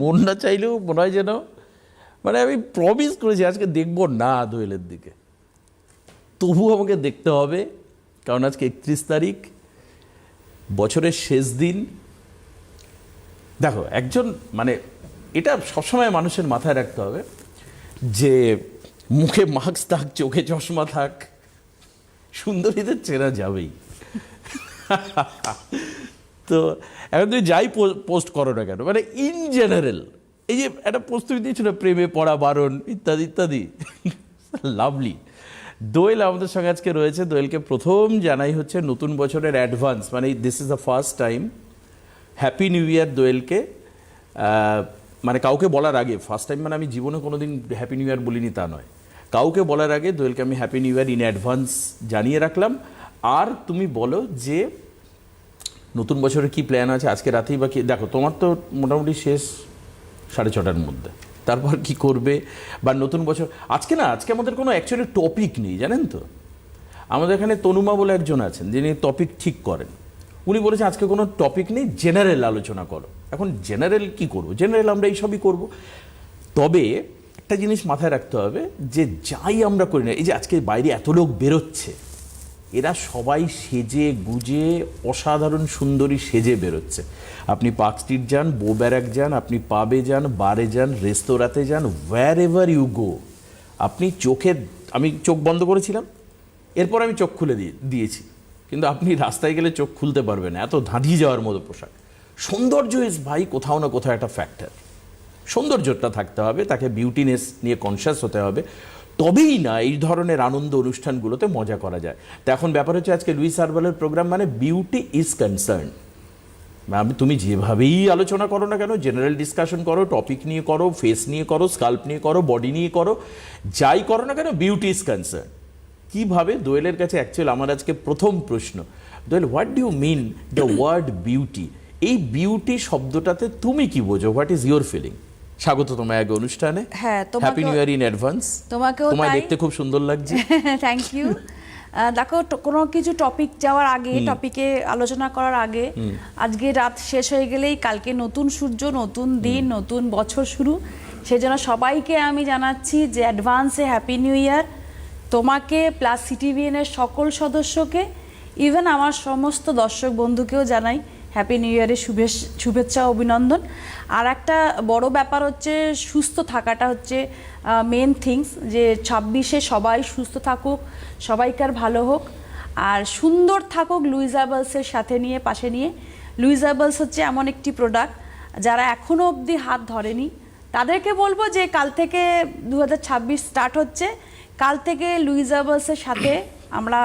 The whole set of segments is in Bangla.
মন না চাইলেও মনে হয় যেন মানে আমি প্রমিস করেছি আজকে দেখবো না দোয়েলের দিকে, তবু আমাকে দেখতে হবে, কারণ আজকে 31 তারিখ, বছরের শেষ দিন। দেখো একজন মানে এটা সবসময় মানুষের মাথায় রাখতে হবে যে মুখে মাস্ক থাক, চোখে চশমা থাক, সুন্দরীদের চেনা যাবেই। তো এখন তুমি যাই পোস্ট করো না কেন, মানে ইন জেনারেল এই যে একটা প্রস্তুতি দিয়েছিল প্রেমে পড়া বারণ ইত্যাদি ইত্যাদি, লাভলি। দোয়েল আমাদের সঙ্গে আজকে রয়েছে। দোয়েলকে প্রথম জানাই হচ্ছে নতুন বছরের অ্যাডভান্স, মানে this is the first time happy new year দোয়েলকে। মানে কাউকে বলার আগে, ফার্স্ট টাইম মানে আমি জীবনে কোনো দিন হ্যাপি নিউ ইয়ার বলিনি তা নয়, কাউকে বলার আগে দোয়েলকে আমি happy new year in advance জানিয়ে রাখলাম। আর তুমি বলো যে নতুন বছরের কি প্ল্যান আছে আজকে রাতেই, বা কি? দেখো তোমার তো মোটামুটি শেষ 6:30টার মধ্যে, তারপর কি করবে বা নতুন বছর আজকে না, আজকে আমাদের কোনো অ্যাকচুয়ালি টপিক নেই জানেন তো। আমাদের এখানে তনুমা বলে একজন আছেন যিনি টপিক ঠিক করেন, উনি বলেছেন আজকে কোনো টপিক নেই, জেনারেল আলোচনা করো। এখন জেনারেল কি করব, জেনারেল আমরা এইসবই করব। তবে একটা জিনিস মাথায় রাখতে হবে যে যাই আমরা করি না, এই যে আজকে বাইরে এত লোক বেরোচ্ছে, এরা সবাই সেজে গুজে অসাধারণ সুন্দরী সেজে বেরোচ্ছে। আপনি পার্ক স্ট্রিট যান, বো ব্যারাক যান, আপনি পাবে যান, বারে যান, রেস্তোরাঁতে যান, হোয়ার এভার ইউ গো, আপনি আমি চোখ বন্ধ করেছিলাম, এরপর আমি চোখ খুলে দিয়েছি, কিন্তু আপনি রাস্তায় গেলে চোখ খুলতে পারবেন না, এত ধাঁধিয়ে যাওয়ার মতো পোশাক। সৌন্দর্য ইজ ভাই কোথাও না কোথাও একটা ফ্যাক্টর, সৌন্দর্যটা থাকতে হবে, তাকে বিউটিনেস নিয়ে কনসিয়াস হতে হবে, তবেই না এই ধরনের আনন্দ অনুষ্ঠানগুলোতে মজা করা যায়। তো এখন ব্যাপার হচ্ছে আজকে লুইস আরবালের প্রোগ্রাম, মানে বিউটি ইজ কনসার্ন। তুমি যেভাবেই আলোচনা করো না কেন, জেনারেল ডিসকাশন করো, টপিক নিয়ে করো, ফেস নিয়ে করো, স্কাল্প নিয়ে করো, বডি নিয়ে করো, যাই করো না কেন, বিউটি ইজ কনসার্ন। কীভাবে? দোয়েলের কাছে অ্যাকচুয়ালি আমার আজকে প্রথম প্রশ্ন, Doyel what do you mean the word beauty? এই বিউটি শব্দটাতে তুমি কি বোঝো? What is your feeling? স্বাগত তোমায় আগে অনুষ্ঠানে। হ্যাঁ, happy new year in advance. তোমায় দেখতে খুব সুন্দর লাগছে। Thank you. দেখো, কোনো কিছু টপিক যাওয়ার আগে, টপিকে আলোচনা করার আগে, আজকে রাত শেষ হয়ে গেলেই কালকে নতুন সূর্য, নতুন দিন, নতুন বছর শুরু। সেজন্য সবাইকে আমি জানাচ্ছি যে অ্যাডভান্সে হ্যাপি নিউ ইয়ার, তোমাকে প্লাস সিটিভিএনের সকল সদস্যকে, ইভেন আমার সমস্ত দর্শক বন্ধুকেও জানাই হ্যাপি নিউ ইয়ারের শুভেচ্ছা অভিনন্দন। আর একটা বড় ব্যাপার হচ্ছে সুস্থ থাকাটা হচ্ছে মেন থিংস, যে 26-এ সবাই সুস্থ থাকুক, সবাইকার ভালো হোক, আর সুন্দর থাকুক লুইস আরবালসের সাথে নিয়ে, পাশে নিয়ে। লুইস আরবালস হচ্ছে এমন একটি প্রোডাক্ট যারা এখনও অবধি হাত ধরেনি, তাদেরকে বলবো যে কাল থেকে 2026 স্টার্ট হচ্ছে, কাল থেকে লুইস আরবালসের সাথে আমরা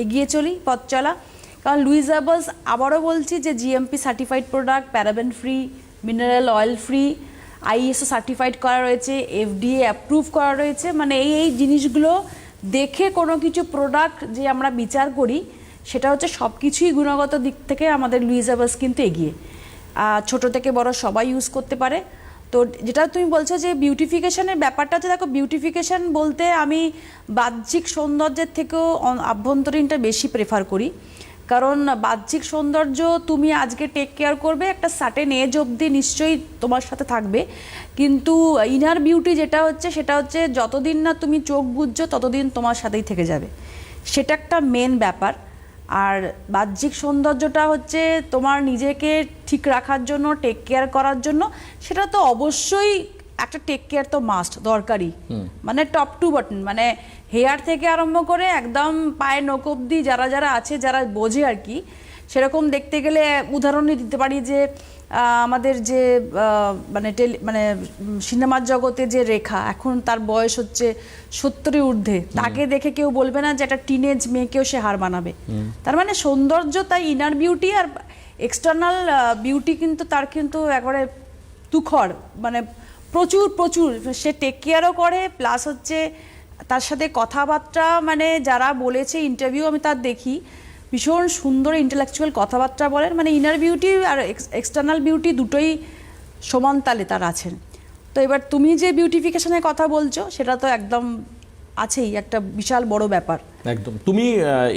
এগিয়ে চলি, পথ চলা। কারণ লুইস আরবালস, আবারও বলছি, যে GMP certified product, paraben free, mineral oil free, ISO certified করা রয়েছে, এফডিএ অ্যাপ্রুভ করা রয়েছে। মানে এই জিনিসগুলো দেখে কোনো কিছু প্রোডাক্ট যে আমরা বিচার করি, সেটা হচ্ছে সব কিছুই গুণগত দিক থেকে আমাদের লুইস আরবালস কিন্তু এগিয়ে। ছোট থেকে বড় সবাই ইউজ করতে পারে। তো যেটা তুমি বলছো যে বিউটিফিকেশনের ব্যাপারটা আছে, দেখো বিউটিফিকেশন বলতে আমি বাহ্যিক সৌন্দর্যের থেকেও আভ্যন্তরীণটা বেশি প্রেফার করি। কারণ বাহ্যিক সৌন্দর্য তুমি আজকে টেক কেয়ার করবে, একটা সার্টেন এজ অবধি নিশ্চয়ই তোমার সাথে থাকবে, কিন্তু ইনার বিউটি যেটা হচ্ছে, সেটা হচ্ছে যতদিন না তুমি চোখ বুঝছো ততদিন তোমার সাথেই থেকে যাবে, সেটা একটা মেন ব্যাপার। আর বাহ্যিক সৌন্দর্যটা হচ্ছে তোমার নিজেকে ঠিক রাখার জন্য, টেক কেয়ার করার জন্য, সেটা তো অবশ্যই একটা টেক কেয়ার তো মাস্ট, দরকারি, মানে টপ টু বটন, মানে হেয়ার থেকে আরম্ভ করে একদম পায়ে নখ অবধি যারা যারা আছে, যারা বোঝে আর কি। সেরকম দেখতে গেলে উদাহরণই দিতে পারি যে আমাদের যে মানে সিনেমার জগতে যে রেখা, এখন তার বয়স হচ্ছে 70-এর ঊর্ধ্বে, তাকে দেখে কেউ বলবে না যে একটা টিনেজ মেয়েকেও সে হার মানাবে। তার মানে সৌন্দর্য, তাই ইনার বিউটি আর এক্সটার্নাল বিউটি কিন্তু তার কিন্তু একবারে তুখর, মানে প্রচুর প্রচুর সে টেক কেয়ারও করে, প্লাস হচ্ছে তার সাথে কথাবার্তা, মানে যারা বলেছে ইন্টারভিউ আমি তার দেখি, ভীষণ সুন্দর ইন্টেলেকচুয়াল কথাবার্তা বলেন। মানে ইনার বিউটি আর এক্সটার্নাল বিউটি দুটোই সমান তালে তার আছেন। তো এবার তুমি যে বিউটিফিকেশনের কথা বলছো, সেটা তো একদম আছেই, একটা বিশাল বড় ব্যাপার। একদম। তুমি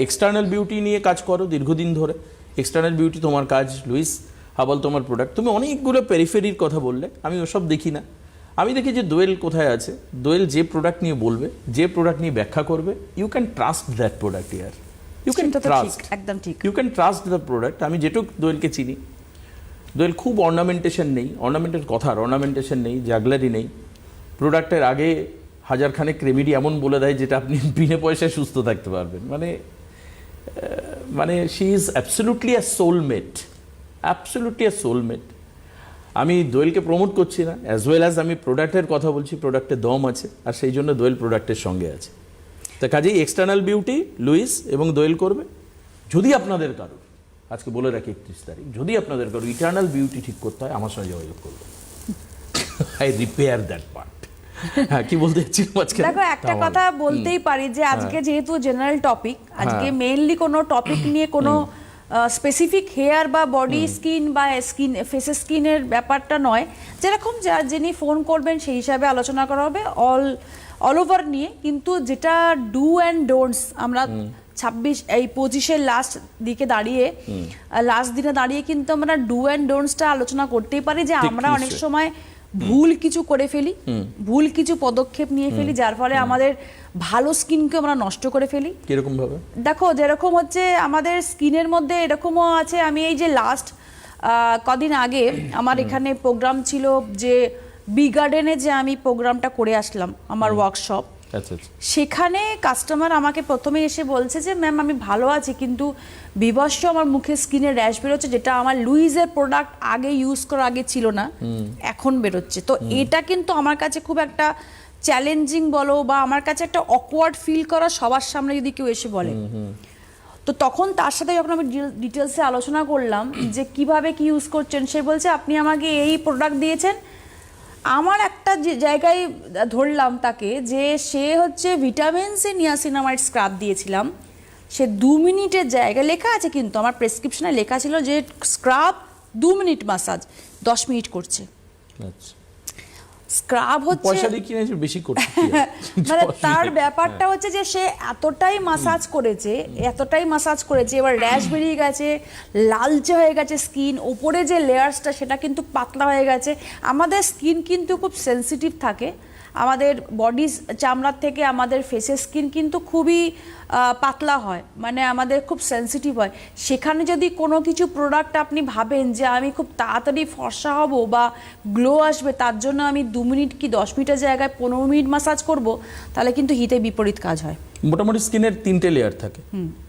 এক্সটার্নাল বিউটি নিয়ে কাজ করো দীর্ঘদিন ধরে, এক্সটার্নাল বিউটি তোমার কাজ লুইস। হাবল তোমার প্রোডাক্ট, তুমি অনেকগুলো পেরিফেরির কথা বললে, আমি ওসব দেখি না। আমি দেখি যে দোয়েল কোথায় আছে, দোয়েল যে প্রোডাক্ট নিয়ে বলবে, যে প্রোডাক্ট নিয়ে ব্যাখ্যা করবে, you can trust that product ইয়ার, ইউ ক্যান সেটা তো ঠিক, ট্রাস্ট, একদম ঠিক। You can trust the product. আমি যেটুক দোয়েলকে চিনি, দোয়েল খুব অর্নামেন্টেশন নেই, অর্নামেন্টেশন নেই, জাগলারি নেই। প্রোডাক্টের আগে হাজারখানেক রেমেডি এমন বলে দেয় যেটা আপনি বিনা পয়সায় সুস্থ থাকতে পারবেন। মানে she is absolutely a soulmate, absolutely a soulmate. আমি দোয়েলকে প্রমোট করছি না, অ্যাজ ওয়েল অ্যাজ আমি প্রোডাক্টের কথা বলছি, প্রোডাক্টের দম আছে, আর সেই জন্য দোয়েল প্রোডাক্টের সঙ্গে আছে। তা কাজেই এক্সটার্নাল বিউটি লুইস এবং দোয়েল করবে। যদি আপনাদের কারোর, আজকে বলে রাখি 31 তারিখ, যদি আপনাদের কারোর ইটার্নাল বিউটি ঠিক করতে হয় আমার সঙ্গে যোগাযোগ করবে, আই রিপেয়ার দ্যাট পার্ট। হ্যাঁ, কি বলতে চাচ্ছি মাঝখানে? দেখো, একটা কথা বলতেই পারি যে আজকে যেহেতু জেনারেল টপিক, আজকে মেইনলি কোনো টপিক নিয়ে কোনো স্পেসিফিক হেয়ার বা বডি স্কিন বা ফেসের স্কিনের ব্যাপারটা নয়। যেরকম যিনি ফোন করবেন সেই হিসাবে আলোচনা করা হবে অল ওভার নিয়ে। কিন্তু যেটা ডু অ্যান্ড ডোন্টস, আমরা 25-এর লাস্ট দিনে দাঁড়িয়ে কিন্তু আমরা ডু অ্যান্ড ডোন্টসটা আলোচনা করতেই পারি। যে আমরা অনেক সময় ভুল কিছু করে ফেলি, ভুল কিছু পদক্ষেপ নিয়ে ফেলি, যার ফলে আমাদের ভালো স্কিনকে আমরা নষ্ট করে ফেলি। কিরকম ভাবে? দেখো, যেরকম হচ্ছে আমাদের স্কিনের মধ্যে এরকমও আছে। আমি এই যে লাস্ট কদিন আগে আমার এখানে প্রোগ্রাম ছিল, যে বি গার্ডেনে যে আমি প্রোগ্রামটা করে আসলাম, আমার ওয়ার্কশপ, সেখানে কাস্টমার আমাকে প্রথমে এসে বলছে যে ম্যাম আমি ভালো আছি, কিন্তু বিভৎস আমার মুখে স্কিনে র্যাশ বেরোচ্ছে, যেটা আমার লুইজের প্রোডাক্ট আগে ইউজ করার আগে ছিল না, এখন বেরোচ্ছে। তো এটা কিন্তু আমার কাছে খুব একটা চ্যালেঞ্জিং বলো, বা আমার কাছে একটা অকওয়ার্ড ফিল করা সবার সামনে যদি কেউ এসে বলে। তো তখন তার সাথে যখন আমি ডিটেলসে আলোচনা করলাম যে কিভাবে কি ইউজ করছেন, সে বলছে আপনি আমাকে এই প্রোডাক্ট দিয়েছেন। আমার একটা জায়গায় ধরলাম তাকে, যে সে হচ্ছে ভিটামিন সি নিয়াসিনামাইড স্ক্রাব দিয়েছিলাম, সে 2 মিনিটের জায়গায় লেখা আছে, কিন্তু আমার প্রেসক্রিপশনে লেখা ছিল যে স্ক্রাব 2 মিনিট, মাসাজ 10 মিনিট করছে। স্ক্রাব হচ্ছে পয়সা দিয়ে কিনে বেশি করছে, মানে তার ব্যাপারটা হচ্ছে যে সে এতটাই মাসাজ করেছে, এবার র্যাশ বেরিয়ে গেছে, লালচে হয়ে গেছে স্কিন, ওপরে যে লেয়ার্সটা সেটা কিন্তু পাতলা হয়ে গেছে। আমাদের স্কিন কিন্তু খুব সেনসিটিভ থাকে, আমাদের বডি চামড়ার থেকে আমাদের ফেসের স্কিন কিন্তু খুবই পাতলা হয়, মানে আমাদের খুব সেনসিটিভ হয়। সেখানে যদি কোনো কিছু প্রোডাক্ট আপনি ভাবেন যে আমি খুব তাড়াতাড়ি ফর্সা হব বা গ্লো আসবে, তার জন্য আমি 2 মিনিট কি 10 মিনিটের জায়গায় 15 মিনিট মাসাজ করব, তাহলে কিন্তু হিতে বিপরীত কাজ হয়। মোটামুটি স্কিনের 3টে লেয়ার থাকে,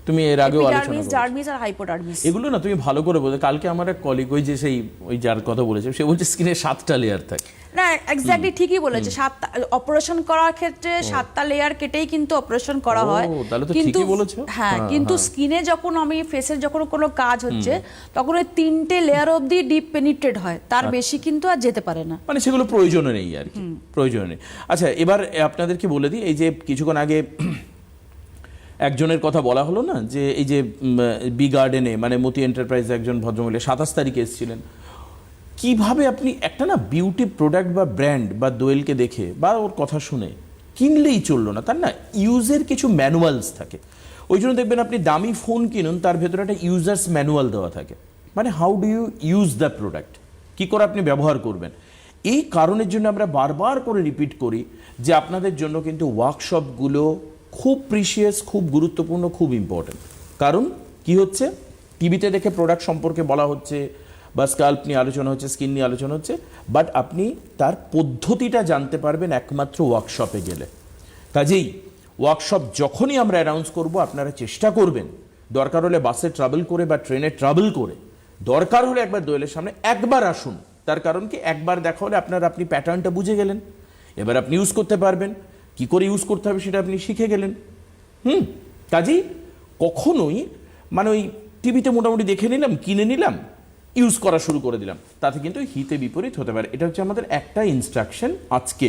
তুমি এর আগেও আলোচনা করেছো, ডার্মিস আর হাইপোডার্মিস। এগুলো না তুমি ভালো করে বলতে, কালকে আমার এক কলিগ ওই যার কথা বলেছে, সে বলছে স্কিনের 7টা লেয়ার থাকে। না, এক্স্যাক্টলি ঠিকই বলেছে, 7টা অপারেশন করার ক্ষেত্রে 7টা লেয়ার কেটেই কিন্তু অপারেশন করা হয়। কিন্তু হ্যাঁ, কিন্তু স্কিনে যখন আমি ফেসের যখন কোনো কাজ হচ্ছে, তখন ওই 3টে লেয়ার অবধি ডিপ পেনিট্রেট হয়, তার বেশি কিন্তু আর যেতে পারে না, মানে সেগুলো প্রয়োজন নেই আর কি, প্রয়োজন নেই। আচ্ছা, এবার আপনাদেরকে বলে দিই, এই যে কিছুক্ষণ আগে একজনের কথা বলা হলো না, যে এই যে বি গার্ডেনে, মানে মতি এন্টারপ্রাইজ একজন ভদ্রমহিলা 27 তারিখে এসেছিলেন। কিভাবে আপনি একটা না বিউটি প্রোডাক্ট বা ব্র্যান্ড বা দোয়েলকে দেখে বা ওর কথা শুনে কিনলেই চললো না, তার না ইউজের কিছু ম্যানুয়ালস থাকে। ওই জন্য দেখবেন আপনি দামি ফোন কিনুন, তার ভেতরে একটা ইউজার্স ম্যানুয়াল দেওয়া থাকে, মানে how do you use the product, কী করে আপনি ব্যবহার করবেন। এই কারণের জন্য আমরা বারবার করে রিপিট করি যে আপনাদের জন্য কিন্তু ওয়ার্কশপগুলো খুব প্রিশিয়াস, খুব গুরুত্বপূর্ণ, খুব ইম্পর্টেন্ট। কারণ কি হচ্ছে, টিভিতে দেখে প্রোডাক্ট সম্পর্কে বলা হচ্ছে বা স্কাল্প নিয়ে আলোচনা হচ্ছে, স্কিন নিয়ে আলোচনা হচ্ছে, বাট আপনি তার পদ্ধতিটা জানতে পারবেন একমাত্র ওয়ার্কশপে গেলে। কাজেই ওয়ার্কশপ যখনই আমরা অ্যানাউন্স করব, আপনারা চেষ্টা করবেন দরকার হলে বাসে ট্রাভেল করে বা ট্রেনে ট্রাভেল করে, দরকার হলে একবার দোয়েলের সামনে একবার আসুন। তার কারণ কি, একবার দেখা হলে আপনি প্যাটার্নটা বুঝে গেলেন, এবার আপনি ইউজ করতে পারবেন, কি করে ইউজ করতে হবে সেটা আপনি শিখে গেলেন। কাজেই কখনোই মানে ওই টিভিতে মোটামুটি দেখে নিলাম, কিনে নিলাম, ইউজ করা শুরু করে দিলাম, তাতে কিন্তু হিতে বিপরীত হতে পারে। এটা হচ্ছে আমাদের একটা ইনস্ট্রাকশন আজকে,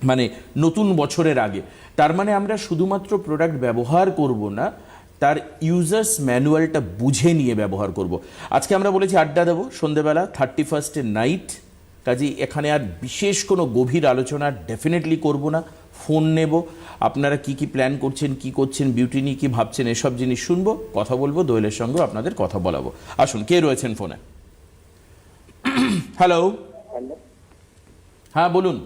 মানে নতুন বছরের আগে। তার মানে আমরা শুধুমাত্র প্রোডাক্ট ব্যবহার করব না, তার ইউজার্স ম্যানুয়ালটা বুঝে নিয়ে ব্যবহার করব। আজকে আমরা বলেছি আড্ডা দেবো সন্ধেবেলা 31 নাইট, কাজেই এখানে আর বিশেষ কোনো গভীর আলোচনা ডেফিনেটলি করব না। ফোন নেব, আপনারা কি কি প্ল্যান করছেন, কি করছেন, বিউটি নিয়ে কি ভাবছেন, এসব জিনিস শুনবো, কথা বলবো, দোয়েলের সঙ্গে আপনাদের কথা বলাবো। আসুন, কে রয়েছেন ফোনে? হ্যালো, হ্যালো হ্যাঁ বলুন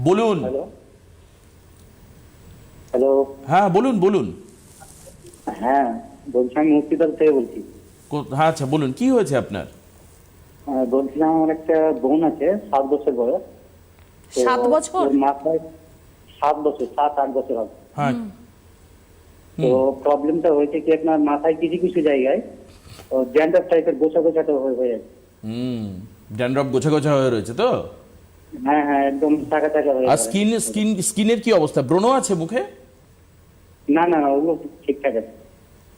বলুন। হ্যালো হ্যালো হ্যাঁ বলুন বলুন। হ্যাঁ বলছি, আমি মুক্তিদার থেকে বলছি। হ্যাঁ আচ্ছা বলুন, কি হয়েছে আপনার? বলছিলাম আমার একটা বোন আছে 7 বছর বয়স। তো 7 বছর? ওর মাথায় 7 বছর, 7-8 বছর হবে। হ্যাঁ তো প্রবলেমটা হয়েছে কি, আপনার মাথায় কিছু কিছু জায়গায় ড্যান্ড্রফ টাইপের গোছা গোছাটা হয়ে আছে। ড্যান্ড্রফ গোছা গোছা হয়ে রয়েছে তো? হ্যাঁ হ্যাঁ, একদম টাকা টাকা হয়ে আর আছে। স্কিনের কি অবস্থা? ব্রণ আছে মুখে? না না, ওগুলো ঠিকঠাক আছে।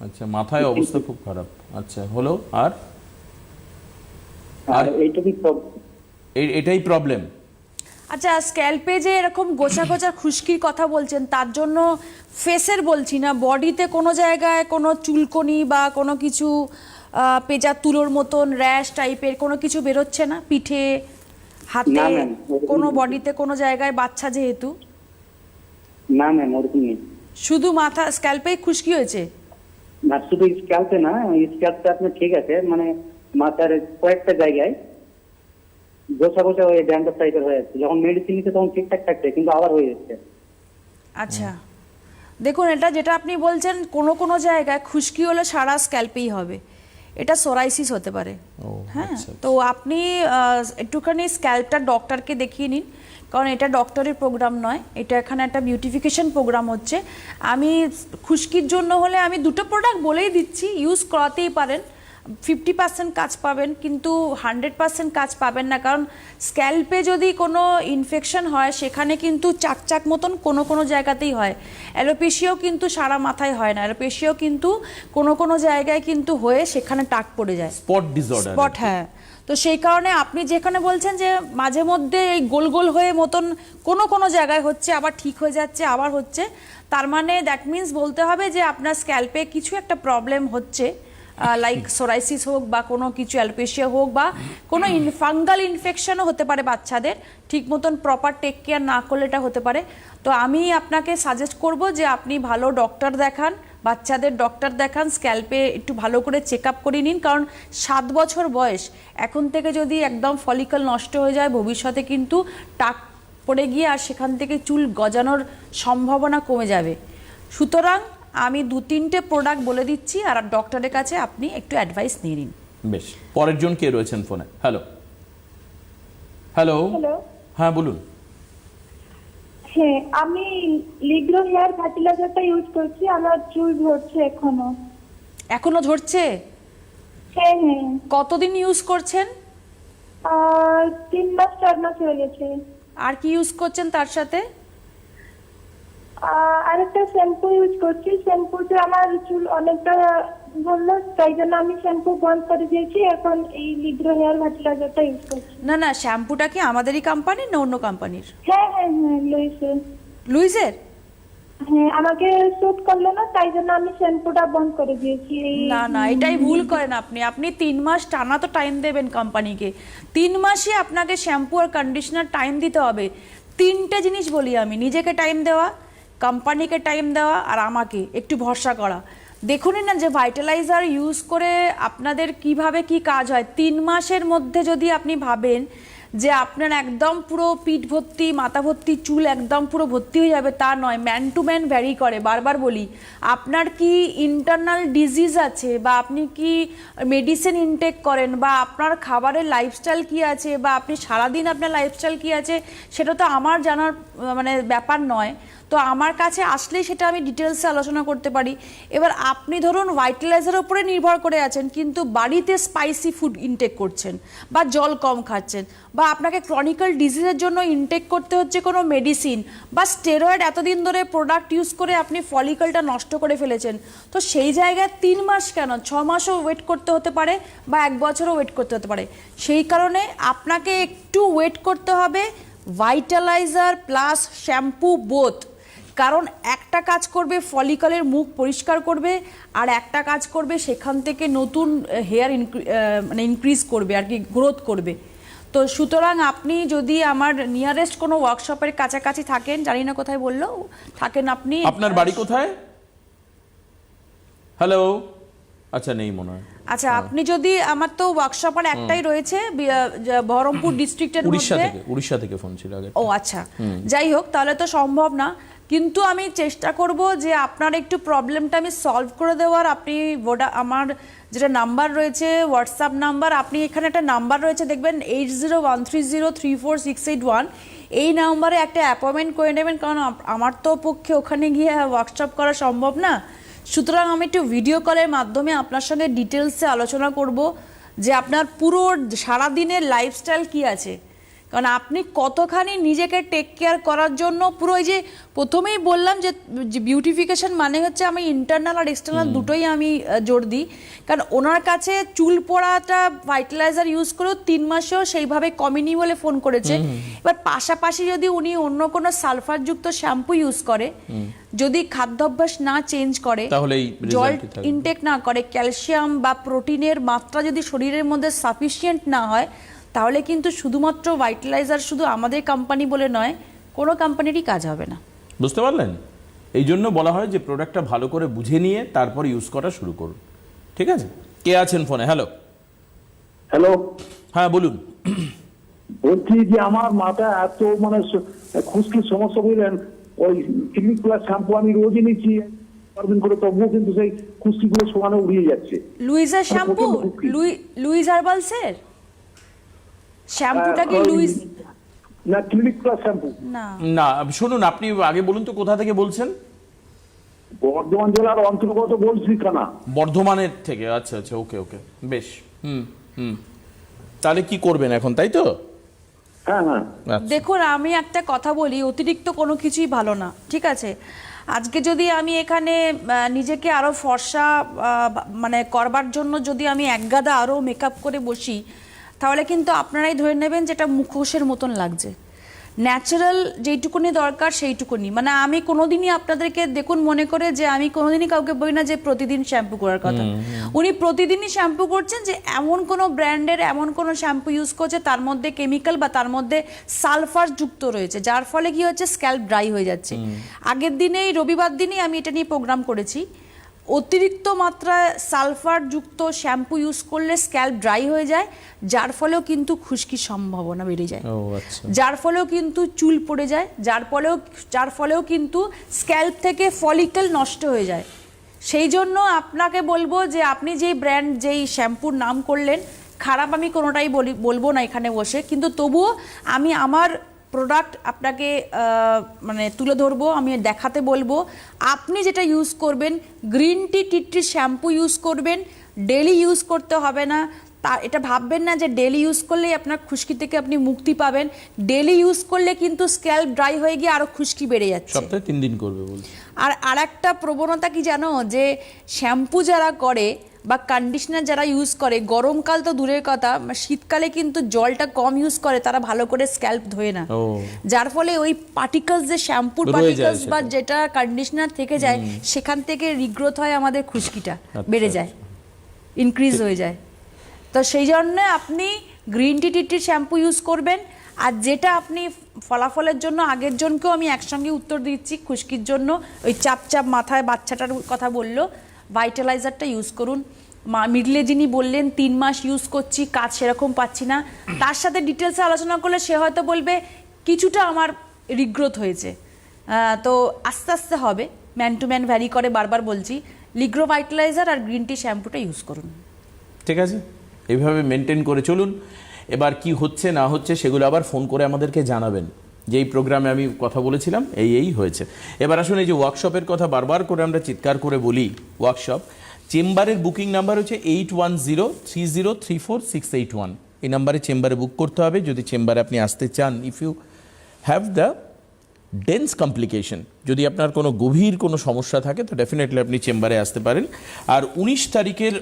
আচ্ছা, মাথায় অবস্থা খুব খারাপ। আচ্ছা, হলো আর আর এইটুকুই এটাই প্রবলেম? আচ্ছা, স্ক্যাল্পে যে এরকম গোছা গোছা খুশকির কথা বলছেন, তার জন্য ফেসের বলছি না, বডিতে কোনো জায়গায় কোনো চুলকনি বা কোনো কিছু পেঁজা তুলোর মতন র্যাশ টাইপের কোনো কিছু বেরোচ্ছে না? পিঠে, হাতে, না, ম্যাম, ওরকম কোনো নেই। বডিতে কোনো জায়গায়, বাচ্চা যেহেতু? না ম্যাম, ওরকম নেই। শুধু মাথা স্ক্যাল্পে খুশকি হয়েছে? না, শুধু স্ক্যাল্পে না, স্ক্যাল্পটা আপনার ঠিক আছে, মানে মাথার কয়েকটা জায়গায় গোছা গোছা হয়ে ড্যান্ড্রফ টাইপের হয়ে যাচ্ছে। যখন মেডিসিন নিতে তখন ঠিকঠাক থাকছে, কিন্তু আবার হয়ে যাচ্ছে। আচ্ছা, দেখুন, এটা যেটা আপনি বলছেন কোনো কোনো জায়গায় খুশকি হলে সারা স্ক্যাল্পেই হবে, এটা সোরাইসিস হতে পারে। ও, হ্যাঁ, আচ্ছা, তো আপনি একটুখানি স্ক্যাল্পটা ডক্টরকে দেখিয়ে নিন, কারণ এটা ডক্টরের প্রোগ্রাম নয়, এটা এখানে একটা বিউটিফিকেশন প্রোগ্রাম হচ্ছে। আমি খুশকির জন্য হলে আমি দুটো প্রোডাক্ট বলেই দিচ্ছি, ইউজ করাতেই পারেন। 50% কাজ পাবেন, কিন্তু 100% কাজ পাবেন না, কারণ স্ক্যাল্পে যদি কোনো ইনফেকশন হয় সেখানে কিন্তু চাকচাক মতন কোনো কোনো জায়গাতেই হয়। অ্যালোপেশিয়াও কিন্তু সারা মাথায় হয় না, অ্যালোপেশিয়াও কিন্তু কোনো কোনো জায়গায় কিন্তু হয়ে সেখানে টাক পড়ে যায়, স্পট ডিসঅর্ডার। স্পট। হ্যাঁ, তো সেই কারণে আপনি যেখানে বলছেন যে মাঝে মধ্যে এই গোল গোল হয়ে মতন কোনো কোনো জায়গায় হচ্ছে, আবার ঠিক হয়ে যাচ্ছে, আবার হচ্ছে, তার মানে দ্যাট মিন্স বলতে হবে যে আপনার স্ক্যাল্পে কিছু একটা প্রবলেম হচ্ছে, লাইক সোরাইসিস হোক বা কোনো কিছু অ্যালোপেশিয়া হোক বা কোনো ফাঙ্গাল ইনফেকশনও হতে পারে বাচ্চাদের, ঠিক মতন প্রপার টেক কেয়ার না করলে এটা হতে পারে। তো আমি আপনাকে সাজেস্ট করব যে আপনি ভালো ডক্টর দেখান, বাচ্চাদের ডক্টর দেখান, স্ক্যাল্পে একটু ভালো করে চেক আপ করে নিন, কারণ 7 বছর বয়স, এখন থেকে যদি একদম ফলিকল নষ্ট হয়ে যায় ভবিষ্যতে কিন্তু টাক পড়ে গিয়ে আর সেখান থেকে চুল গজানোর সম্ভাবনা কমে যাবে। সুতরাং আমি 2-3টে প্রোডাক্ট বলে দিচ্ছি, আর ডক্টরের কাছে আপনি একটু অ্যাডভাইস নিয়ে নিন। বেশ, পরের জন কে রয়েছেন ফোনে? হ্যালো হ্যালো, হ্যালো, হ্যাঁ বলুন। হ্যাঁ আমি লিগ্রো হেয়ার ফার্টিলাইজারটা ইউজ করছি, আমার চুল ঝরছে এখনো। এখনো ঝরছে? হ্যাঁ হ্যাঁ, কতদিন ইউজ করছেন? 3 মাস 4 মাস হয়ে গেছে। আর কি ইউজ করছেন তার সাথে? আরেকটা শ্যাম্পু ইউজ করছি, শ্যাম্পুতে আমার চুল অনেকটা বললো, তাই জন্য আমি শ্যাম্পু বন্ধ করে দিয়েছি, এখন এই লিগ্রো হেয়ার ফার্টিলাইজারটা ইউজ করছি। না না, শ্যাম্পুটা কি আমাদেরই কোম্পানির না অন্য কোম্পানির? হ্যাঁ হ্যাঁ হ্যাঁ, লুইসের। লুইজের? হ্যাঁ, আমাকে স্যুট করলো না, তাই জন্য আমি শ্যাম্পুটা বন্ধ করে দিয়েছি। না না, এটাই ভুল করেন আপনি। আপনি 3 মাস টানা তো টাইম দেবেন কোম্পানিকে, 3 মাসই আপনাকে শ্যাম্পু আর কন্ডিশনার টাইম দিতে হবে। 3টে জিনিস বলি আমি, নিজেকে টাইম দেওয়া, কোম্পানিকে টাইম দেওয়া, আর আমাকে একটু ভরসা করা। দেখুনই না যে ভাইটালাইজার ইউজ করে আপনাদের কিভাবে কি কাজ হয়। 3 মাসের মধ্যে যদি আপনি ভাবেন যে আপনার একদম পুরো পিঠ ভর্তি, মাথা ভর্তি চুল একদম পুরো ভর্তি হয়ে যাবে, তা নয়। ম্যান টু ম্যান ভ্যারি করে। বারবার বলি, আপনার কি ইন্টারনাল ডিজিজ আছে, বা আপনি কি মেডিসিন ইনটেক করেন, বা আপনার খাবারের লাইফস্টাইল কি আছে, বা আপনি সারাদিন আপনার লাইফস্টাইল কি আছে, সেটা তো আমার জানার মানে ব্যাপার নয়। তো আমার কাছে আসলেই সেটা আমি ডিটেলসে আলোচনা করতে পারি। এবার আপনি ধরুন ভাইটালাইজারের উপরে নির্ভর করে আছেন, কিন্তু বাড়িতে স্পাইসি ফুড ইনটেক করছেন, বা জল কম খাচ্ছেন, বা আপনাকে ক্রনিক্যাল ডিজিজের জন্য ইনটেক করতে হচ্ছে কোনো মেডিসিন, বা স্টেরয়েড এতদিন ধরে প্রোডাক্ট ইউজ করে আপনি ফলিকলটা নষ্ট করে ফেলেছেন, তো সেই জায়গায় 3 মাস কেন, 6 মাসও ওয়েট করতে হতে পারে, বা 1 বছরও ওয়েট করতে হতে পারে। সেই কারণে আপনাকে একটু ওয়েট করতে হবে, ভাইটালাইজার প্লাস শ্যাম্পু বোথ। কারণ একটা কাজ করবে ফলিকলের মুখ পরিষ্কার করবে, আর একটা কাজ করবে সেখান থেকে নতুন হেয়ার মানে ইনক্রিজ করবে আর কি, গ্রোথ করবে। তো সুতরাং আপনি যদি আমার নিয়ারেস্ট কোনো ওয়ার্কশপের কাছাকাছি থাকেন, জানি না কোথায় বললো থাকেন আপনি, আপনার বাড়ি কোথায়? হ্যালো আচ্ছা নেই মনে হয়। আচ্ছা, আপনি যদি, আমার তো ওয়ার্কশপ আর একটাই রয়েছে বহরমপুর ডিস্ট্রিক্টের মধ্যে। উড়িষ্যা থেকে ফোন ছিল আগে। ও আচ্ছা, যাই হোক, তাহলে তো সম্ভব না, কিন্তু আমি চেষ্টা করব যে আপনার একটু প্রবলেমটা আমি সলভ করে দেওয়ার। আপনি আমার যেটা নাম্বার রয়েছে, হোয়াটসঅ্যাপ নাম্বার, আপনি এখানে একটা নাম্বার রয়েছে দেখবেন 8013034681, এই নাম্বারে একটা অ্যাপয়েন্টমেন্ট করে নেবেন, কারণ আমার তো পক্ষে ওখানে গিয়ে ওয়ার্কশপ করা সম্ভব না। সুতরাং আমি একটু ভিডিও কলের মাধ্যমে আপনার সঙ্গে ডিটেলসে আলোচনা করব যে আপনার পুরো সারাদিনের লাইফস্টাইল কি আছে, কারণ আপনি কতখানি নিজেকে টেক কেয়ার করার জন্য পুরো, এই যে প্রথমেই বললাম যে বিউটিফিকেশন মানে হচ্ছে আমি ইন্টারনাল আর এক্সটার্নাল দুটোই আমি জোর দিই, কারণ ওনার কাছে চুল পড়াটা ভাইটালাইজার ইউজ করেও 3 মাসেও সেইভাবে কমেনি বলে ফোন করেছে। এবার পাশাপাশি যদি উনি অন্য কোনো সালফারযুক্ত শ্যাম্পু ইউজ করে, যদি খাদ্যাভ্যাস না চেঞ্জ করে, জল ইনটেক না করে, ক্যালসিয়াম বা প্রোটিনের মাত্রা যদি শরীরের মধ্যে সাফিসিয়েন্ট না হয়, তাহলে কিন্তু শুধুমাত্র ভাইটালাইজার শুধু আমাদের কোম্পানি বলে নয়, কোনো কোম্পানিরই কাজ হবে না। বুঝতে পারলেন? এই জন্য বলা হয় যে প্রোডাক্টটা ভালো করে বুঝে নিয়ে তারপর ইউজ করা শুরু করুন। ঠিক আছে, কে আছেন ফোনে? হ্যালো। হ্যালো, হ্যাঁ বলুন। বলছি যে আমার মাথা এত মানে খুশকির সমস্যা, বুঝলেন, ওই ক্লিনিক প্লাস শ্যাম্পু আমি রোজই নিচ্ছি পারবেন করে, তবুও কিন্তু সেই খুশকিগুলো সমানে উড়িয়ে যাচ্ছে। লুইজার শ্যাম্পু, লুইস হার্বালসের শ্যাম্পুটা কি লুইস? না, ক্লিনিক প্লাস শ্যাম্পু না না, শুনুন, আপনি আগে বলুন তো কোথা থেকে বলছেন? বর্ধমান জেলার অন্তর্গত বলছি থানা। বর্ধমানের থেকে? আচ্ছা আচ্ছা, ওকে ওকে, বেশ। তাহলে কি করবেন এখন, তাই তো? হ্যাঁ হ্যাঁ। দেখুন, আমি একটা কথা বলি, অতিরিক্ত কোনো কিছুই ভালো না, ঠিক আছে? আজকে যদি আমি এখানে নিজেকে আরো ফর্সা মানে করবার জন্য যদি আমি একগাদা আরো মেকআপ করে বসি, তাহলে কিন্তু আপনারাই ধরে নেবেন যেটা মুখোশের মতন লাগছে। ন্যাচারাল যেইটুকুনি দরকার সেইটুকুনি, মানে আমি কোনোদিনই আপনাদেরকে দেখুন মনে করে যে আমি কোনোদিনই কাউকে বলি না যে প্রতিদিন শ্যাম্পু করার কথা। উনি প্রতিদিনই শ্যাম্পু করছেন, যে এমন কোনো ব্র্যান্ডের এমন কোনো শ্যাম্পু ইউজ করছে তার মধ্যে কেমিক্যাল বা তার মধ্যে সালফার যুক্ত রয়েছে, যার ফলে কি হচ্ছে, স্ক্যাল্প ড্রাই হয়ে যাচ্ছে। আগের দিনেই, রবিবার দিনেই আমি এটা নিয়ে প্রোগ্রাম করেছি। অতিরিক্ত মাত্রায় সালফার যুক্ত শ্যাম্পু ইউজ করলে স্ক্যাল্প ড্রাই হয়ে যায়, যার ফলেও কিন্তু খুশকির সম্ভাবনা বেড়ে যায়, যার ফলেও কিন্তু চুল পড়ে যায়, যার ফলেও কিন্তু স্ক্যাল্প থেকে ফলিকল নষ্ট হয়ে যায়। সেই জন্য আপনাকে বলবো যে আপনি যেই ব্র্যান্ড, যেই শ্যাম্পুর নাম করলেন, খারাপ আমি কোনোটাই বলবো না এখানে বসে, কিন্তু তবুও আমি আমার প্রোডাক্ট আপনাকে মানে তুলে ধরবো, আমি দেখাতে বলবো। আপনি যেটা ইউজ করবেন, গ্রিন টি শ্যাম্পু ইউজ করবেন, ডেলি ইউজ করতে হবে না। তা এটা ভাববেন না যে ডেলি ইউজ করলেই আপনার খুশকি থেকে আপনি মুক্তি পাবেন। ডেলি ইউজ করলে কিন্তু স্ক্যাল্প ড্রাই হয়ে গিয়ে আরো খুশকি বেড়ে যাচ্ছে। সপ্তাহে 3 দিন করবে বলছি। আর একটা প্রবণতা কি জানো, যে শ্যাম্পু যারা করে বা কন্ডিশনার যারা ইউজ করে, গরমকাল তো দূরের কথা, শীতকালে কিন্তু জলটা কম ইউজ করে, তারা ভালো করে স্ক্যাল্প ধোয় না, যার ফলে ওই পার্টিকলস, যে শ্যাম্পুর পার্টিকলস বা যেটা কন্ডিশনার থেকে যায়, সেখান থেকে রিগ্রোথ হয়, আমাদের খুশকিটা বেড়ে যায়, ইনক্রিজ হয়ে যায়। তো সেই জন্য আপনি গ্রিন টি শ্যাম্পু ইউজ করবেন। আর যেটা আপনি ফলাফলের জন্য আগের জনকেও আমি একসঙ্গে উত্তর দিচ্ছি, খুশকির জন্য ওই চাপ মাথায় বাচ্চাটার কথা বললো, ভাইটালাইজারটা ইউজ করুন। মিডলে যিনি বললেন 3 মাস ইউজ করছি, কাজ সেরকম পাচ্ছি না, তার সাথে ডিটেলসে আলোচনা করলে সে হয়তো বলবে কিছুটা আমার রিগ্রোথ হয়েছে। তো আস্তে আস্তে হবে, ম্যান টু ম্যান ভ্যারি করে, বারবার বলছি, লিগ্রো ভাইটালাইজার আর গ্রিন টি শ্যাম্পুটা ইউজ করুন। ঠিক আছে, এইভাবে মেনটেন করে চলুন। এবার কি হচ্ছে না হচ্ছে সেগুলো আবার ফোন করে আমাদেরকে জানাবেন, যেই প্রোগ্রামে আমি কথা বলেছিলাম এই হয়েছে। এবার আসুন, এই যে ওয়ার্কশপের কথা বারবার করে আমরা চিৎকার করে বলি, ওয়ার্কশপ চেম্বারের বুকিং নাম্বার হচ্ছে 8103034681। এই নাম্বারে চেম্বারে বুক করতে হবে যদি চেম্বারে আপনি আসতে চান। If you have the dense complication, যদি আপনার কোনো গভীর কোনো সমস্যা থাকে, তো ডেফিনেটলি আপনি চেম্বারে আসতে পারেন। আর 19 তারিখের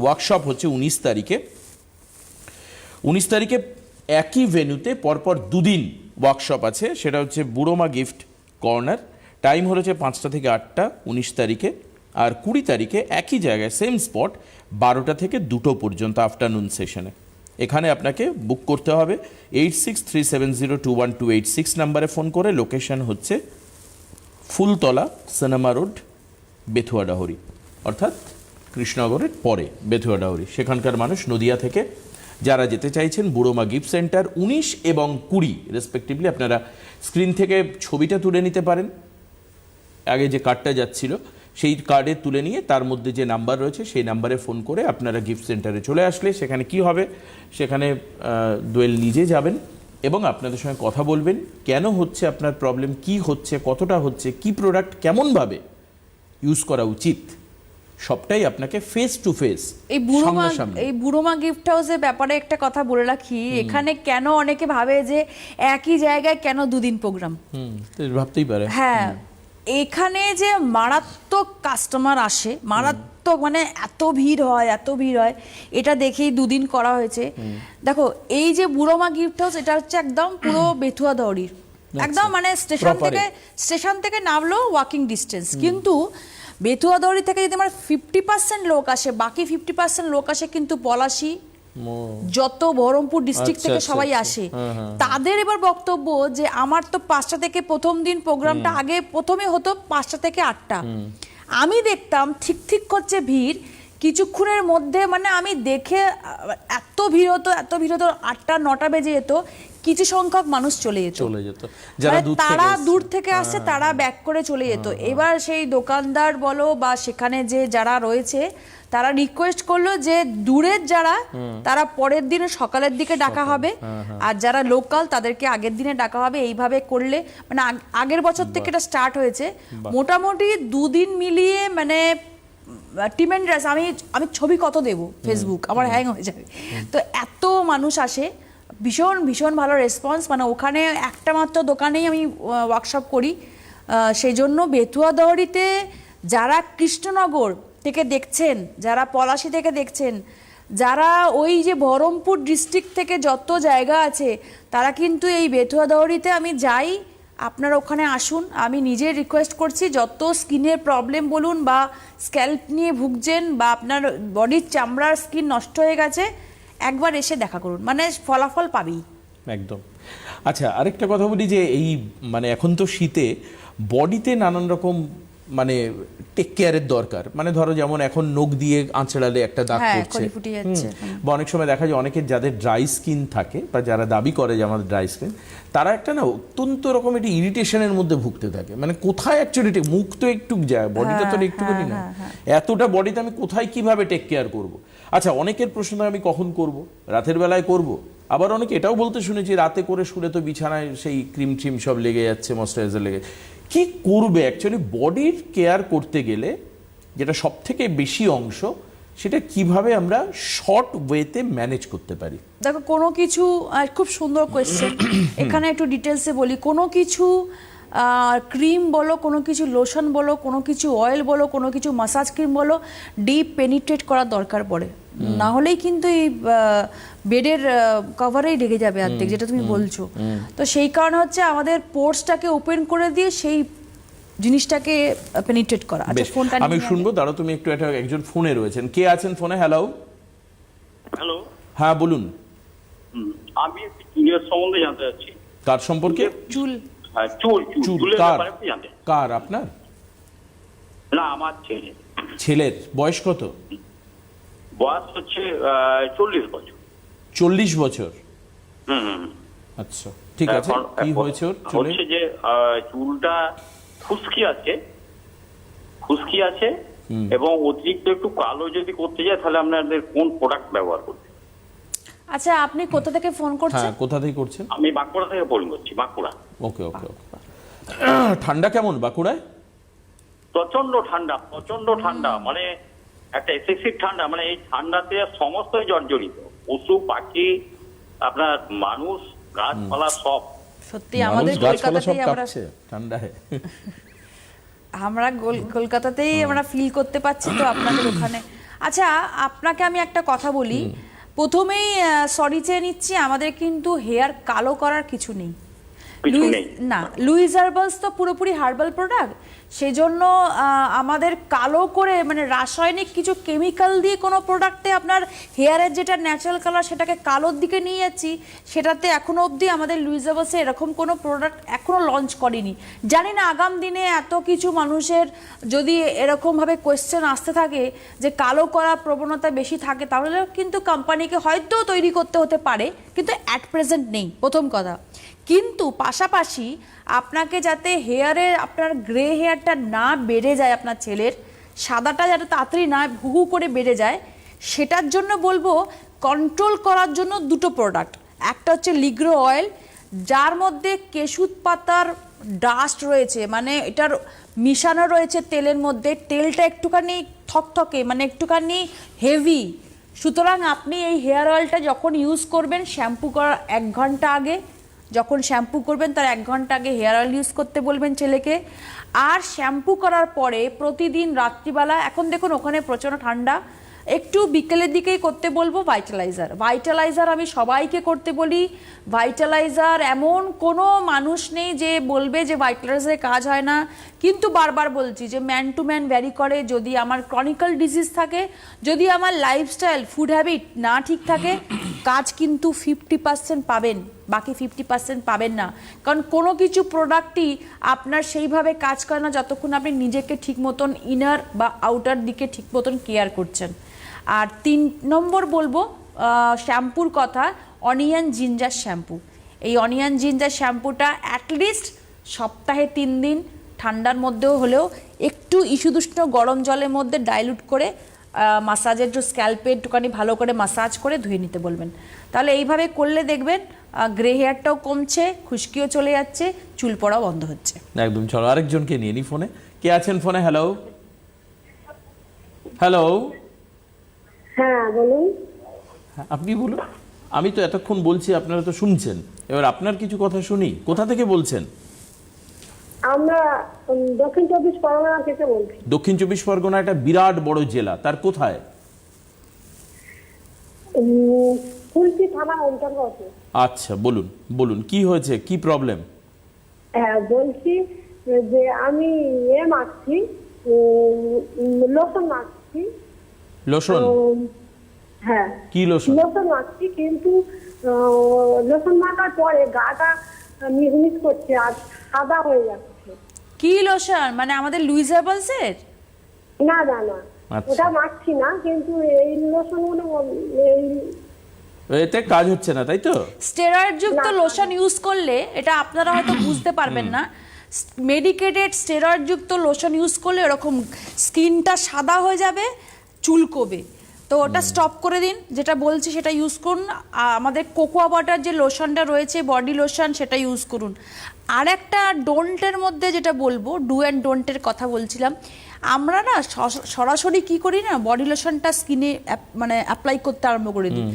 ওয়ার্কশপ হচ্ছে 19 তারিখে একই ভেন্যুতে পরপর 2 দিন ওয়ার্কশপ আছে। সেটা হচ্ছে বুড়োমা গিফট কর্নার, টাইম হচ্ছে 5টা থেকে 8টা 19 তারিখে। আর 20 তারিখে একই জায়গায় সেম স্পট 12টা থেকে 2টো পর্যন্ত আফটারনুন সেশনে। এখানে আপনাকে বুক করতে হবে 8637021286 নাম্বারে ফোন করে। লোকেশন হচ্ছে ফুলতলা, সিনেমা রোড, বেথুয়াডাহরি। অর্থাৎ কৃষ্ণনগরের পরে বেথুয়াডাউরি, সেখানকার মানুষ নদিয়া থেকে যারা যেতে চাইছেন বুড়োমা গিফট সেন্টার 19 এবং 20 রেসপেক্টিভলি, আপনারা স্ক্রিন থেকে ছবিটা তুলে নিতে পারেন। আগে যে কার্ডটা যাচ্ছিল সেই কার্ডে তুলে নিয়ে তার মধ্যে যে নাম্বার রয়েছে সেই নাম্বারে ফোন করে আপনারা গিফট সেন্টারে চলে আসলে সেখানে কি হবে, সেখানে দোয়েল নিজে যাবেন এবং আপনাদের সঙ্গে কথা বলবেন, কেন হচ্ছে আপনার প্রবলেম, কি হচ্ছে, কতটা হচ্ছে, কি প্রোডাক্ট কেমনভাবে ইউজ করা উচিত, সবটাই আপনাকে ফেস টু ফেস এই বুড়োমা গিফট হাউসের ব্যাপারে একটা কথা বলে রাখি, এখানে কেন অনেকে ভাবে যে একই জায়গায় কেন দুদিন প্রোগ্রাম, ভাবতেই পারে। হ্যাঁ, এখানে যে মারাত্মক কাস্টমার আসে, মারাত্মক, মানে এত ভিড় হয় এটা দেখেই দুদিন করা হয়েছে। দেখো, এই যে বুড়োমা গিফট হাউস, এটা হচ্ছে একদম পুরো বেথুয়াদৌড়ির, একদম মানে স্টেশন থেকে নামলো ওয়াকিং ডিস্টেন্স। কিন্তু বেথুয়াদৌড়ি থেকে যদি আমার 50% লোক আসে, বাকি 50% লোক আসে কিন্তু পলাশী, যত বহরমপুর ডিস্ট্রিক্ট থেকে সবাই আসে। তাদের এবার বক্তব্য যে আমার তো 5টা থেকে প্রথম দিন প্রোগ্রামটা আগে প্রথমে হতো 5টা থেকে 8টা, আমি দেখতাম ঠিক করছে ভিড়, কিছুক্ষণের মধ্যে মানে আমি দেখে এত ভিড় হতো 8টা 9টা বেজে যেত, কিছু সংখ্যক মানুষ চলে যেত, তারা দূর থেকে আসছে, তারা ব্যাক করে চলে যেত। এবার সেই দোকানদার বলো বা সেখানে যে যারা রয়েছে তারা রিকোয়েস্ট করলো যে দূরের যারা তারা পরের দিনে সকালের দিকে ডাকা হবে, আর যারা লোকাল তাদেরকে আগের দিনে ডাকা হবে। এইভাবে করলে মানে আগের বছর থেকে এটা স্টার্ট হয়েছে, মোটামুটি 2 দিন মিলিয়ে মানে টিমেন্ডাস, আমি ছবি কত দেব, ফেসবুক আমার হ্যাং হয়ে যাবে। তো এত মানুষ আসে, ভীষণ ভালো রেসপন্স, মানে ওখানে একটা মাত্র দোকানেই আমি ওয়ার্কশপ করি। সেই জন্য বেথুয়াদৌড়িতে যারা কৃষ্ণনগর থেকে দেখছেন, যারা পলাশী থেকে দেখছেন, যারা ওই যে বহরমপুর ডিস্ট্রিক্ট থেকে যত জায়গা আছে, তারা কিন্তু এই বেথুয়াদৌড়িতে আমি যাই, আপনারা ওখানে আসুন। আমি নিজে রিকোয়েস্ট করছি, যত স্কিনের প্রবলেম বলুন বা স্ক্যাল্প নিয়ে ভুগছেন বা আপনার বডির চামড়ার স্কিন নষ্ট হয়ে গেছে, একবার এসে দেখা করুন, মানে ফলাফল পাবেই একদম। আচ্ছা, আরেকটা কথা বলি যে এই মানে এখন তো শীতে বডিতে নানান রকম মানে টেক কেয়ারের দরকার, মানে ধরো যেমন এখন নখ দিয়ে আঁচড়ালে একটা দাগ পড়ছে, বা অনেক সময় দেখা যায় অনেকের যাদের ড্রাই স্কিন থাকে বা যারা দাবি করে যে আমাদের ড্রাই স্কিন, তারা একটা না অত্যন্ত রকম একটা ইরিটেশনের মধ্যে ভুগতে থাকে, মানে কোথায় অ্যাকচুয়ালি মুখ তো একটু যায়, বডিটা তো একটুখানি না, এতটা বডিতে আমি কোথায় কিভাবে টেক কেয়ার করব। আচ্ছা, অনেকের প্রশ্ন আমি কখন করব, রাতের বেলায় করব, আবার অনেকে এটাও বলতে শুনেছি রাতে করে শুলে তো বিছানায় সেই ক্রিম ট্রিম সব লেগে যাচ্ছে, ময়েশ্চারাইজার লেগে, কি করবে অ্যাকচুয়ালি বডির কেয়ার করতে গেলে, যেটা সব থেকে বেশি অংশ, সেটা কিভাবে আমরা শর্ট ওয়েতে ম্যানেজ করতে পারি? দেখো, কোনো কিছু, খুব সুন্দর কোয়েশ্চেন, এখানে একটু ডিটেলসে বলি। কোনো কিছু ক্রিম বলো, কোনো কিছু লোশন বলো, কোনো কিছু অয়েল বলো, কোনো কিছু মাসাজ ক্রিম বলো, ডিপ পেনিট্রেট করার দরকার পড়ে, না হলেই কিন্তু এই বেডের কভারেই ঢেকে যাবে অর্ধেক, যেটা তুমি বলছো। তো সেই কারণে হচ্ছে আমাদের পোর্সটাকে ওপেন করে দিয়ে সেই জিনিসটাকে পেনিট্রেট করা। আচ্ছা, ফোনটা আমি শুনবো, দাঁড়াও, তুমি একটু একজন ফোনে রয়েছেন, কে আছেন ফোনে? হ্যালো। হ্যাঁ, বলুন। আমি একটি চুলের সম্বন্ধে জানতে চাচ্ছি। কার সম্পর্কে? চুল। হ্যাঁ, চুলের ব্যাপারে একটু জানতে। কার? আপনার? না, আমার ছেলে। ছেলের বয়স কত? বয়স হচ্ছে 40 বছর। 40 বছর? আচ্ছা, ঠিক আছে। কি হয়েছে ওর চুলে? হচ্ছে যে চুলটা খুশকি আছে এবং অতিরিক্ত একটু কালো যদি করতে যায়, তাহলে আপনাদের কোন প্রোডাক্ট ব্যবহার করতে? আচ্ছা, আপনি কোথা থেকে ফোন করছেন? হ্যাঁ, কোথা থেকে করছেন? আমি বাঁকুড়া থেকে ফোন করছি, বাঁকুড়া। ওকে। ঠান্ডা কেমন বাঁকুড়ায়? প্রচন্ড ঠান্ডা, মানে একটা এক্সেসিভ ঠান্ডা, মানে এই ঠান্ডাতে সমস্ত জর্জরিত, পশু পাখি, আপনার মানুষ, গাছপালা সব। সত্যি আমাদের কলকাতাতেই আমরা কলকাতাতেই আমরা ফিল করতে পারছি তো আপনাদের ওখানে। আচ্ছা, আপনাকে আমি একটা কথা বলি, প্রথমেই সরি চেয়ে নিচ্ছি, আমাদের কিন্তু হেয়ার কালো করার কিছু নেই। কিছু নেই। না, লুইস হার্বালস তো পুরোপুরি হার্বাল প্রোডাক্ট, সেই জন্য আমাদের কালো করে মানে রাসায়নিক কিছু কেমিক্যাল দিয়ে কোনো প্রোডাক্টে আপনার হেয়ারের যেটা ন্যাচারাল কালার সেটাকে কালোর দিকে নিয়ে যাচ্ছি, সেটাতে এখনো অবধি আমাদের লুইস হার্বালসে এরকম কোনো প্রোডাক্ট এখনো লঞ্চ করেনি। জানি না আগাম দিনে এত কিছু মানুষের যদি এরকমভাবে কোয়েশ্চেন আসতে থাকে যে কালো করার প্রবণতা বেশি থাকে, তাহলে কিন্তু কোম্পানিকে হয়তো তৈরি করতে হতে পারে, কিন্তু অ্যাট প্রেজেন্ট নেই, প্রথম কথা। কিন্তু পাশাপাশি আপনাকে যাতে হেয়ারে আপনার গ্রে হেয়ারটা না বেড়ে যায়, আপনার ছেলের সাদাটা যাতে তাড়াতাড়ি না হু করে বেড়ে যায়, সেটার জন্য বলবো কন্ট্রোল করার জন্য দুটো প্রোডাক্ট। একটা হচ্ছে লিগ্রো অয়েল, যার মধ্যে কেশুত পাতার ডাস্ট রয়েছে, মানে এটার মিশানো রয়েছে তেলের মধ্যে, তেলটা একটুখানি থকথকে মানে একটুখানি হেভি। সুতরাং আপনি এই হেয়ার অয়েলটা যখন ইউজ করবেন শ্যাম্পু করার 1 ঘন্টা আগে, যখন শ্যাম্পু করবেন তার 1 ঘন্টা আগে হেয়ার অয়েল ইউজ করতে বলবেন ছেলেকে। আর শ্যাম্পু করার পরে প্রতিদিন রাত্রিবেলা, এখন দেখুন ওখানে প্রচণ্ড ঠান্ডা, একটু বিকেলের দিকেই করতে বলবো ভাইটালাইজার আমি সবাইকে করতে বলি। ভাইটালাইজার এমন কোনো মানুষ নেই যে বলবে যে ভাইটালাইজারে কাজ হয় না, কিন্তু বারবার বলছি যে ম্যান টু ম্যান ভ্যারি করে। যদি আমার ক্রনিক্যাল ডিজিজ থাকে, যদি আমার লাইফস্টাইল ফুড হ্যাবিট না ঠিক থাকে, কাজ কিন্তু 50% পাবেন, বাকি 50% পাবেন না। কারণ কোনো কিছু প্রোডাক্টই আপনার সেইভাবে কাজ করে না যতক্ষণ আপনি নিজেকে ঠিক মতন ইনার বা আউটার দিকে ঠিক মতন কেয়ার করছেন। আর 3 নম্বর বলবো শ্যাম্পুর কথা, অনিয়ন জিঞ্জার শ্যাম্পু। এই অনিয়ন জিঞ্জার শ্যাম্পুটা অ্যাটলিস্ট সপ্তাহে 3 দিন ঠান্ডার মধ্যেও হলেও একটু ইস্যুদুষ্ণ গরম জলের মধ্যে ডাইলুট করে মাসাজের যে স্ক্যাল্পে একটুখানি ভালো করে মাসাজ করে ধুয়ে নিতে বলবেন। তাহলে এইভাবে করলে দেখবেন গ্রে হেয়ারটাও কমছে, খুশকিও চলে যাচ্ছে, চুল পড়াও বন্ধ হচ্ছে। একদম। চলো আরেকজনকে নিয়ে নি ফোনে। কে আছেন ফোনে? Hello hello. হ্যাঁ বলুন। আপনি বলুন। আমি তো এতক্ষণ বলছি, আপনারা তো শুনছেন, এবার আপনার কিছু কথা শুনি। কোথা থেকে বলছেন? আমরা দক্ষিণ 24 পরগনা থেকে বলছি। দক্ষিণ 24 পরগনা একটা বিরাট বড় জেলা, তার কোথায়? কুলপি থানা অন্তর্গত। আচ্ছা, বলুন বলুন কি হয়েছে, কি প্রবলেম? হ্যাঁ বলছি যে আমি মাখছি, লোশন মাখছি। লোশন? হ্যাঁ কি লোশন? লোশন মাখছি, কিন্তু লোশন মাখার পরে গাটা মিজমিজ করছে আর সাদা হয়ে যাচ্ছে। কি লোশন? মানে আমাদের লুইস হার্বালসের? না না না, আচ্ছা। ওটা মাখছি না, কিন্তু এই লোশনগুলো এতে কাজ হচ্ছে না, তাই তো? স্টেরয়েড যুক্ত লোশন ইউজ করলে, এটা আপনারা হয়তো বুঝতে পারবেন না, মেডিকেটেড স্টেরয়েড যুক্ত লোশন ইউজ করলে এরকম স্কিনটা সাদা হয়ে যাবে, চুলকোবে। তো ওটা স্টপ করে দিন, যেটা বলছি সেটা ইউজ করুন। আমাদের কোকোয়া বাটার যে লোশনটা রয়েছে বডি লোশন, সেটা ইউজ করুন। আর একটা ডোন্টের মধ্যে যেটা বলবো, ডু অ্যান্ড ডোন্টের কথা বলছিলাম, আমরা না সরাসরি কি করি না, বডি লোশনটা স্কিনে মানে অ্যাপ্লাই করতে আরম্ভ করে দিই।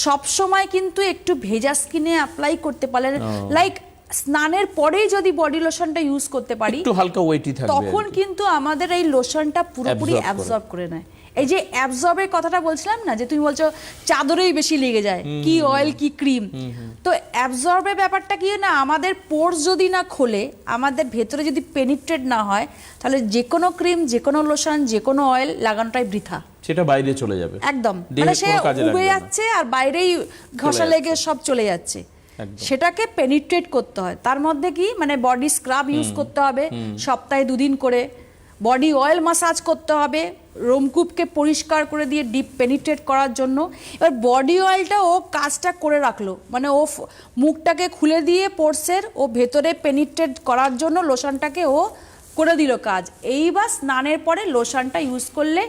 সবসময় কিন্তু একটু ভেজা স্কিনে অ্যাপ্লাই করতে পারলে, লাইক স্নানের পরেই যদি বডি লোশনটা ইউজ করতে পারি, একটু হালকা ওয়েটি থাকবে, তখন কিন্তু আমাদের এই লোশনটা পুরোপুরি অ্যাবজর্ব করে নেয়। এই যে অ্যাবজর্বের কথাটা বলছিলাম না, যে তুমি বলছো চাদরেই বেশি লেগে যায়, কি অয়েল কি ক্রিম, তো অ্যাবজর্বের ব্যাপারটা কি না, আমাদের পোর্স যদি না খোলে, আমাদের ভেতরে যদি পেনিট্রেট না হয়, তাহলে যে কোনো ক্রিম, যে কোনো লোশন, যে কোনো অয়েল লাগানোটাই বৃথা, সেটা বাইরে চলে যাবে একদম। দেহের মানে সে কোনো কাজে লাগবে উবে না। যাচ্ছে আর বাইরেই ঘষা লেগে সব চলে যাচ্ছে। সেটাকে পেনিট্রেট করতে হয়। তার মধ্যে কি মানে বডি স্ক্রাব ইউজ করতে হবে সপ্তাহে 2 দিন করে, বডি অয়েল মাসাজ করতে হবে রোমকূপকে পরিষ্কার করে দিয়ে ডিপ পেনিট্রেট করার জন্য। এবার বডি অয়েলটা ও কাজটা করে রাখলো, মানে ও মুখটাকে খুলে দিয়ে পোর্সের ও ভেতরে পেনিট্রেট করার জন্য লোশনটাকে ও করে দিল কাজ। এইবার স্নানের পরে লোশনটা ইউজ করলে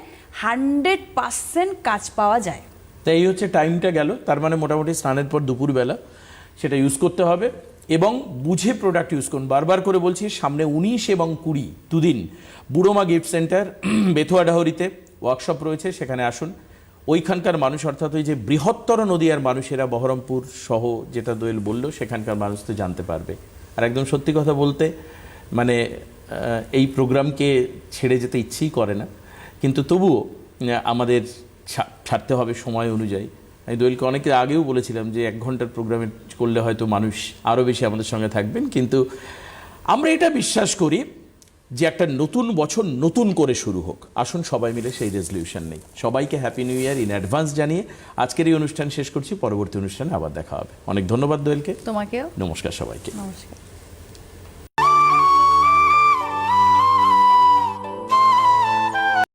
100% কাজ পাওয়া যায়। তাই এই হচ্ছে টাইমটা গেল। তার মানে মোটামুটি স্নানের পর দুপুরবেলা সেটা ইউজ করতে হবে এবং বুঝে প্রোডাক্ট ইউজ করুন। বারবার করে বলছি, সামনে 19 এবং 20 দুদিন বুড়োমা গিফট সেন্টার বেথুয়াডাহরিতে ওয়ার্কশপ রয়েছে, সেখানে আসুন। ওইখানকার মানুষ, অর্থাৎ ওই যে বৃহত্তর নদীয়ার মানুষেরা, বহরমপুর সহ যেটা দোয়েল বললো, সেখানকার মানুষ তো জানতে পারবে। আর একদম সত্যি কথা বলতে, মানে এই প্রোগ্রামকে ছেড়ে যেতে ইচ্ছেই করে না, কিন্তু তবুও আমাদের ছাড়তে হবে সময় অনুযায়ী। আমি দোয়েলকে অনেকে আগেও বলেছিলাম যে 1 ঘন্টার প্রোগ্রামে করলে হয়তো মানুষ আরও বেশি আমাদের সঙ্গে থাকবেন, কিন্তু আমরা এটা বিশ্বাস করি যে একটা নতুন বছর নতুন করে শুরু হোক। আসুন সবাই মিলে সেই রেজলিউশন নেই। সবাইকে happy new year in advance জানিয়ে আজকের এই অনুষ্ঠান শেষ করছি। পরবর্তী অনুষ্ঠানে আবার দেখা হবে। অনেক ধন্যবাদ দোয়েলকে। তোমাকেও নমস্কার সবাইকে। নমস্কার।